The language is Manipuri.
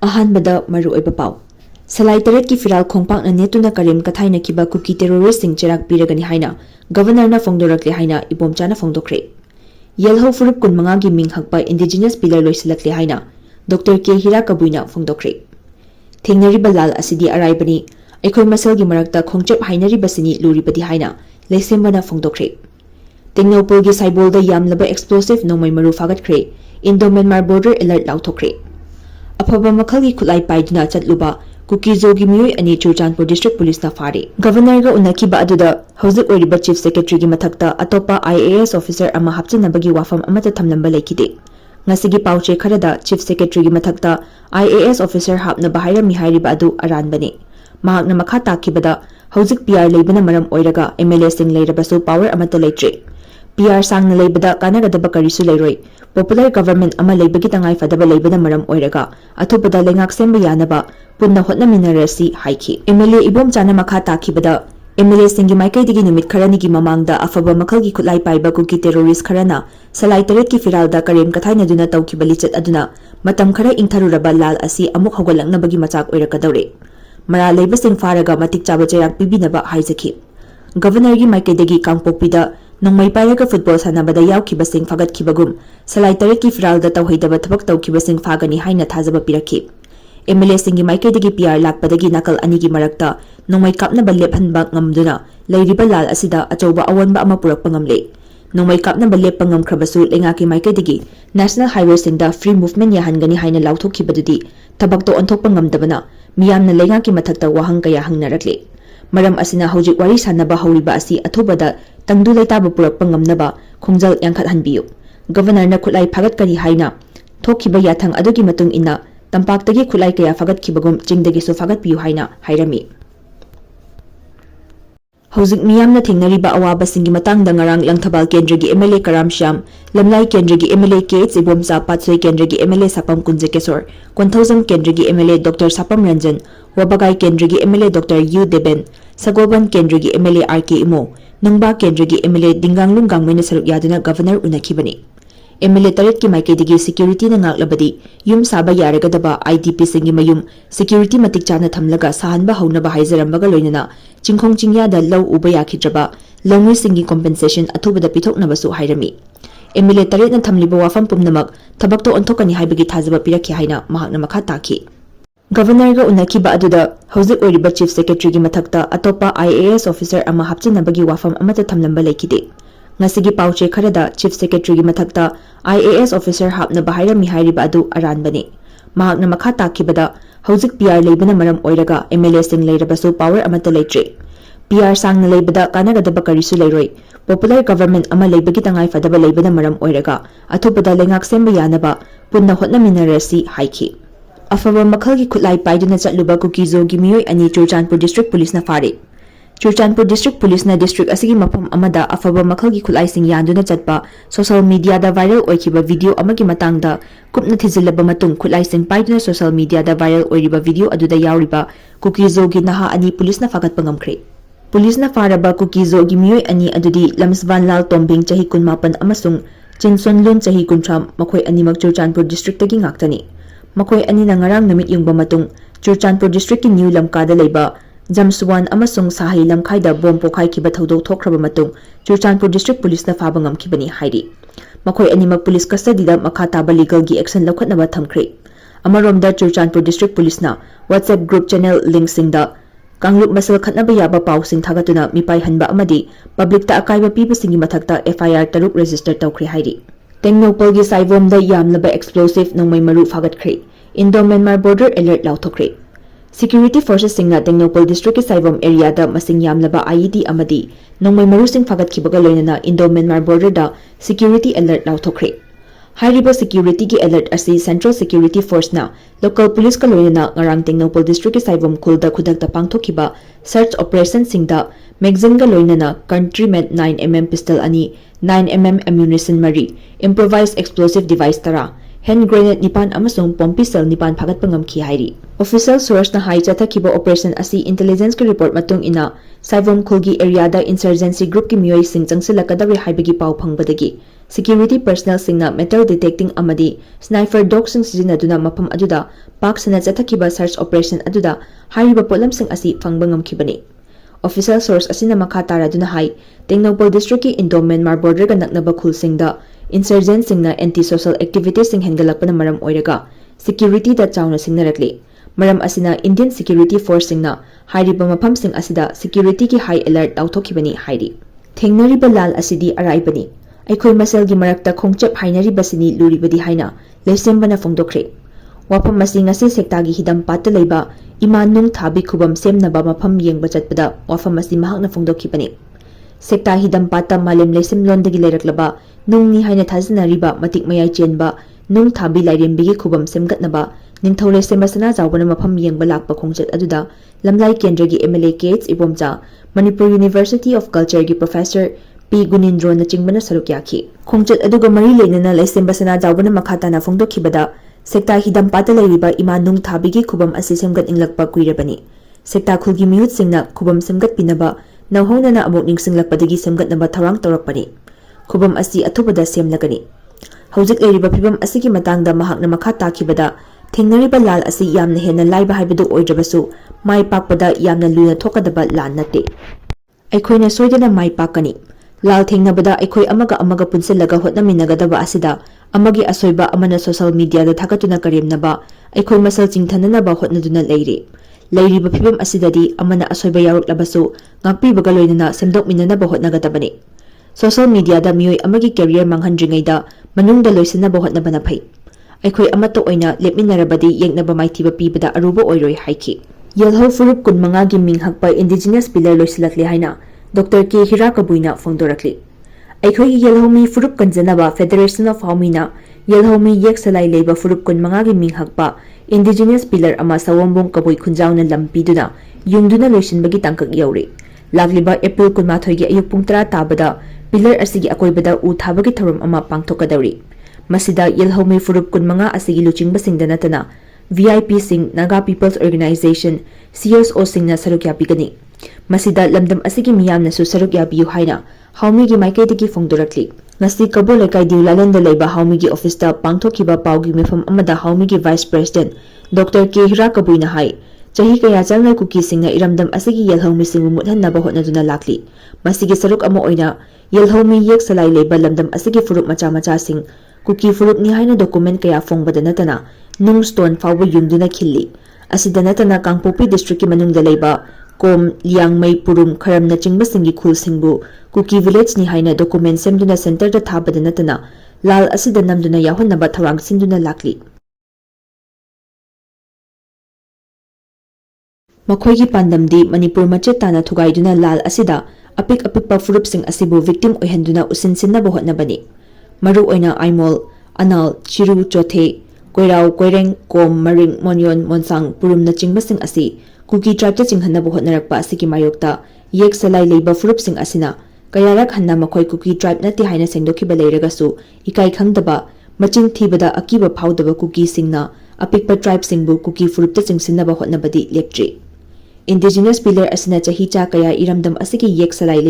Ahanbada maru oiba pau. Salai taret ki Firal Khongpakna Nettuna Karem Kathainakhiba Kuki terrorist sing Cheirak Piragani Haina, Governor na Fongdorakle Haina, Ibomcha na Fongdokre. Yelho furup kun mga gi ming hakpa indigenous pillar loisilakle Haina, Dr. K. Hira Kabuina Fongdokre. Thengnariba lal asidi araibani, aikoi masal gi marakta khongchep hainari basini luribadi Haina, Leisembana Fongdokre. Tengnopol gi Saibolda yamlaba explosive nomai maru fagatkhre, Indo-Myanmar border alert lauthokre. Afaba makhalgi khulai paiduna chatluba Kuki zogi miyoi ani Churchandpur District Police na fari. Governor ga unakhiba aduda hauzik oiriba Chief Secretary gi mathakta atopa IAS officer ama hapchinabagi wafam amata thamlamba laikide. Ngasigi pauche kharada Chief Secretary gi mathakta IAS officer hapna bahaira mihairiba adu aranbane. Mahakna makha takhibada hauzik PR leibana maram oiraga MLA sing leirabasu power amata leitre. PR sangna leibada kanagadaba karisu leiroi. Popular government ama leibagi tangai fadaba leibana maram oiraga athupada lengak semba yanaba punna hotnaminarasi haiki. MLA Ibomcha na makha takhibada MLA singi maikaidigi numit kharani gi mamangda afaba makhalgi khutlai paiba Kuki terrorist kharana Salai taret ki Firalda Karem Kathainakhiba tawkhiba lichat aduna matam khara ingtharuraba lal asi amuk hawgalaknabagi machak oirakadawre. Mara leiba sing faraga matik chaba Cheirak pibinaba haizaki. Governor gi maikaidagi kangpokpida Nongmai pairaga football sanabada yaukhiba sing fagatkibagum Salai taret ki Firalda tawhaidaba thabak tawkhiba sing fagani haina thajaba pirakhi. MLA singi maikaidagi PR lakpadagi nakal anigi marakta nongmai kapnaba lephanba ngamduna leiriba lal asida achauba awanba ama purakpa ngamle. Nongmai kapnaba leppa ngamkhrabasu lengaki maikaidagi National Highway singda free movement yahangani haina lauthokibadudi thabakto onthokpa ngamdabana miyamna lengaki mathakta wahang kaya hangnarakle. Maram asina hojik wari sanaba hawriba asi athubada tangdu leitaba purakpa ngamnaba khongjal yangkhathanbiyu. Governor na khulai phagatkari haina thokhiba yathang adugi matung ina tampaktagi khulai kaya fagatkibagum chingdagi so fagatpiyu haina hairami. Hauzik miyamna thengnariba awaba singi matangda ngarang langthabal kendragi MLA Karam Shyam, Lamlai kendragi MLA K. Ibomcha Patsoi kendragi MLA Sapam Kunjekesor, Konthozam kendragi MLA Dr. Sapam Ranjan, Wabagai kendragi MLA Dr. U. Deben, Sagoban kendragi MLA R.K. Imo, Nungba kendragi MLA Dinganglung Gangmena saruk yaduna Governor unakhibani. MLA taret ki maikaidagi security na ngaklabadi yum saba yaragadaba IDP singi mayum security matik chana thamlaga sahanba haunaba haizarambaga loinana chingkhong chingyada law uba yakhidraba lawmi singi compensation athubada pithoknabasu hairami. MLA taret na thamliba wafam pumnamak thabakto onthokani haibagi thajaba pirakhi haina mahakna makha takhi. Governor ga unakhiba aduda hauzik oiriba Chief Secretary gi mathakta atopa IAS officer ama hapchinabagi wafam amata thamlamba laikide. Ngasigi pauche kharada Chief Secretary gi mathakta IAS officer hapna bahaira mihairiba adu aranbane. Mahakna makha takhibada hauzik PR leibana maram oiraga MLA sing leirabasu power amata leitre. PR sangna leibada kanagadaba karisu leiroi. Popular government ama leibagi tangai fadaba leibana maram oiraga athupada lengak semba yanaba punna hotnaminarasi haiki. Afaba makhalgi khutlai paiduna chatluba Kuki zogi miyoi ani Churchandpur District Police na fari. Churchandpur District Police na district asigi mafam amada afaba makhalgi khulai sing yanduna chatpa social media da viral oikiba video amagi matangda kupna thizilaba matung khulai sing paiduna social media da viral oiriba video aduda yauriba Kuki zogi naha ani police na fagatpa ngamkhre. Police na faraba Kuki zogi miyoi ani adudi Lamsvan Lal Tombing chahi 18 amasung Chinson Lun chahi 13 makhoi animak Churchandpur district tagi ngaktani. Makhoi ani na ngarang namit yungba matung Churchandpur district ki New Lamkada leiba Jamsuwan amasung Sahi Lamkhaida bom pokhai kiba thodok thokraba matung Churchandpur District Police na faba ngamkhibani hairi. Makhoi animak police custody da makha taba legal gi action lawkhatnaba thamkhre. Amaromda Churchandpur District Police na WhatsApp group channel link singda kanglup masal khatnaba yaba paw sing thagatuna mipai hanba amadi public ta akaiba piba singi mathakta FIR taruk register tawkhre hairi. Tengnopol gi Saivomda yamlaba explosive nongmai maru fagatkhre. Indo-Myanmar border alert lauthokre. Security forces singna Tengnopol district ki Saivom area da masing yamlaba IED amadi nongmai maru sing fagatkibaga loinana Indo-Myanmar border da security alert lauthokre. Hairiba security ki alert asi Central Security Force na local police ka loinana ngarang Tengnopol district ki Saivom khulda khudakta pangthokiba search operation singda magazine ga loinana country-made 9mm pistol ani 9mm ammunition mari improvised explosive device tara hand grenade nipan amasung bomb pistol nipan phagat pangamki hairi. Official source na hai chathakiba operation asi intelligence ki report matung ina Saivom khulgi area da insurgency group ki miyoi sing changsilakadawi haibagi paw phangbadagi security personnel singna metal detecting amadi sniper dog sing sizinaduna mafam aduda pak sana chathakiba search operation aduda hariba polam sing asi phangba ngamkhibani. Official source asina makha taraduna hai Tengnopal district ki Indomen Mar border ga naknaba khul singda insurgent singna anti-social activities sing hengalakpana maram oiraga security da chawna singnarakli. Maram asina Indian Security Force singna hairiba mafam sing asida security ki high alert tauthokibani hairi. Thengnariba lal asidi araibani. Aikhoi masal gi marakta khongchep hainariba sini luribadi haina lesembana fongdokre. Wafam masi ngasi sekta gi hidam patta leiba imanung thabi khubam semnaba mafam yengba chatpada wafam masi mahakna fongdokhibani. Sekta hidam patta malem lesem londagi leiraklaba nungni haina thazinariba matik mayai chenba nung thabi lairembigi khubam semgatnaba ningthole sembasana jawbana mafam yengba lakpa khongchat aduda lamlai kendragi MLA Gates Ibomcha Manipur University of Culture gi Professor P Gunindro na chingbana saruk yaki. Khongchat aduga mari lenana lesembasana jawbana makhatana fongdokhibada sekta hidam pata lairiba imanung thabigi khubam asi semgat inglakpa kuirabani. Sekta khulgi miyut singna khubam semgat pinaba nauhonana amok ningsinglakpadagi semgatnaba tharang tawrakpani. Khubam asi athubada semlagani. Hojik lairiba phibam asigi matangda mahakna makha takhibada thengnariba lal asi yamna hena laiba haibadu oidrabasu mai pakpada yamna luna thokadaba lan nate. Aikhoina soidana mai pakani. Lal thengnabada aikhoi amaga punsilaga hotnaminagadaba asida amagi asoiba amana social media da thakatuna karemnaba aikhoi masal chingthananaba hotnaduna leiri. Lairiba phibam asidadi amana asoiba yaruklabasu ngakpibaga loinana semdokminanaba hotnagadabani. Social media da miyoi amagi career manghandringaida manungda loisanaba hotnabana phai. Aikhoi amato oina lepminarabadi yengnaba maithiba pibada aruba oiroi haiki. Yelho furup kunmanga gi minghakpa indigenous pillar loisilakli haina Dr. K. Hirakabuina fongdorakli. Aikhoi Yelhomi furup kanjanaba Federation of Haumina Yelhomi yek salai leiba furup kunmanga gi minghakpa indigenous pillar ama sawombong kaboi khunjauna lampiduna yungduna loisinbagi tangkak yauri. Lagliba April kunmathoi gi ayuk pung 10 tabada pillar asigi akoibada u thabagi thorum ama pangthokadauri. Masida Yelhomi furup kunmanga asigi luchingbasingda natana VIP sing Naga People's Organization CSO singna saruk yapigani. Masida lamdam asigi miyamna su saruk yabiyu haina haumi gi maikaidagi fongdorakli. Ngasi kabo lekai diulalanda leiba haumi gi office da pangthokiba paugi mefam amada haumi gi Vice President Dr. K. Hirakabuina hai chahi kaya changai kuki singna iramdam asigi Yelhomi singu muthanaba hotnaduna lakli. Masigi saruk ama oina Yelhomi yek salai leiba lamdam asigi furup macha sing kuki furup ni haina document kaya fongbada natana nung stone fawba yungduna khilli. Asida natana Kangpopi district ki manungda leiba Kom Liangmai Purum Karam na chingbasingi khul singbu Kuki village ni haina document semduna center da thabada natana lal asida namduna yahonnaba tharang sinduna lakli. Makhoigi pandamdi Manipur machet tana thugaiduna lal asida apikpa furup sing asibu victim oihanduna usinsinnaba hotnabani. Maru oina Aimol Anal Chiru Chothe Koirau Koireng Kom Maring Monyon Monsang Purum na chingbasing asi Kuki tribe chinghannabu hotnarakpa asigi mayokta yek salai leiba furup sing asina kayarak hanna makhoi Kuki tribe nati haina sengdokhiba leiragasu ikai khangdaba maching thibada akiba phaudaba Kuki singna apikpa tribe singbu Kuki furupta chingsinnaba hotnabadi leptri. Indigenous pillar asina chahi cha kaya iramdam asigi yek salai